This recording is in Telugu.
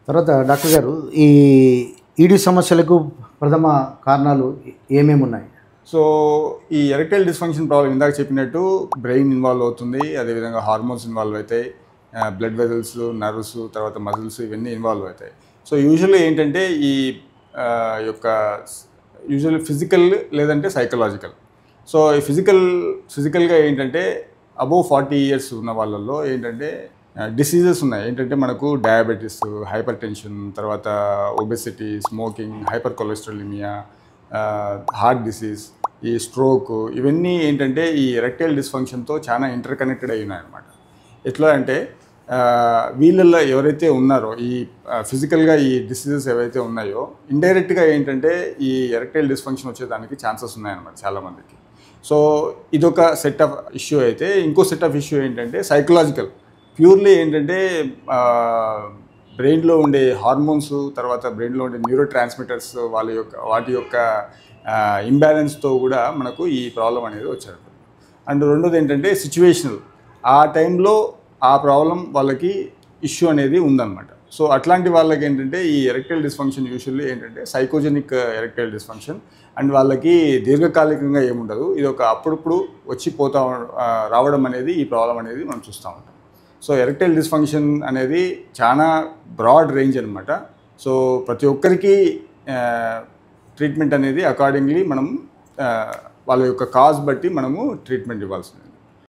తర్వాత డాక్టర్ గారు ఈ ఈడీ సమస్యలకు ప్రథమ కారణాలు ఏమేమి ఉన్నాయి? సో ఈ ఎరెక్టైల్ డిస్ఫంక్షన్ ప్రాబ్లం ఇందాక చెప్పినట్టు బ్రెయిన్ ఇన్వాల్వ్ అవుతుంది, అదేవిధంగా హార్మోన్స్ ఇన్వాల్వ్ అవుతాయి, బ్లడ్ వెజల్స్, నర్వ్స్, తర్వాత మజిల్స్ ఇవన్నీ ఇన్వాల్వ్ అవుతాయి. సో యూజువల్లీ ఏంటంటే ఈ యొక్క యూజువల్లీ ఫిజికల్ లేదంటే సైకలాజికల్. సో ఈ ఫిజికల్గా ఏంటంటే అబోవ్ 40 years ఉన్న వాళ్ళల్లో ఏంటంటే డిసీజెస్ ఉన్నాయి. ఏంటంటే మనకు డయాబెటీస్, హైపర్ టెన్షన్, తర్వాత obesity, smoking, hypercholesterolaemia, heart disease, ఈ స్ట్రోక్, ఇవన్నీ ఏంటంటే ఈ ఎరెక్టైల్ డిస్ఫంక్షన్తో చాలా ఇంటర్ కనెక్టెడ్ అయి ఉన్నాయన్నమాట. ఎట్లా అంటే వీళ్ళల్లో ఎవరైతే ఉన్నారో ఈ ఫిజికల్గా ఈ డిసీజెస్ ఏవైతే ఉన్నాయో ఇండైరెక్ట్గా ఏంటంటే ఈ ఎరెక్టైల్ డిస్ఫంక్షన్ వచ్చేదానికి ఛాన్సెస్ ఉన్నాయన్నమాట చాలామందికి. సో ఇదొక సెట్ ఆఫ్ ఇష్యూ అయితే, ఇంకో సెట్ ఆఫ్ ఇష్యూ ఏంటంటే సైకలాజికల్. ప్యూర్లీ ఏంటంటే బ్రెయిన్లో ఉండే హార్మోన్స్, తర్వాత బ్రెయిన్లో ఉండే న్యూరో ట్రాన్స్మిటర్స్ వాటి యొక్క ఇంబ్యాలెన్స్తో కూడా మనకు ఈ ప్రాబ్లం అనేది వచ్చారు. అండ్ రెండోది ఏంటంటే సిచ్యువేషనల్, ఆ టైంలో ఆ ప్రాబ్లం వాళ్ళకి ఇష్యూ అనేది ఉందన్నమాట. సో అట్లాంటి వాళ్ళకి ఏంటంటే ఈ ఎరెక్టైల్ డిస్ఫంక్షన్ యూజువల్లీ ఏంటంటే సైకోజెనిక్ ఎరెక్టైల్ డిస్ఫంక్షన్, అండ్ వాళ్ళకి దీర్ఘకాలికంగా ఏముండదు, ఇది ఒక అప్పుడప్పుడు వచ్చి రావడం అనేది ఈ ప్రాబ్లం అనేది మనం చూస్తూ ఉంటాం. సో ఎరెక్టైల్ డిస్ఫంక్షన్ అనేది చాలా బ్రాడ్ రేంజ్ అనమాట. సో ప్రతి ఒక్కరికి ట్రీట్మెంట్ అనేది అకార్డింగ్లీ మనం వాళ్ళ యొక్క కాజ్ బట్టి మనము ట్రీట్మెంట్ ఇవ్వాల్సింది.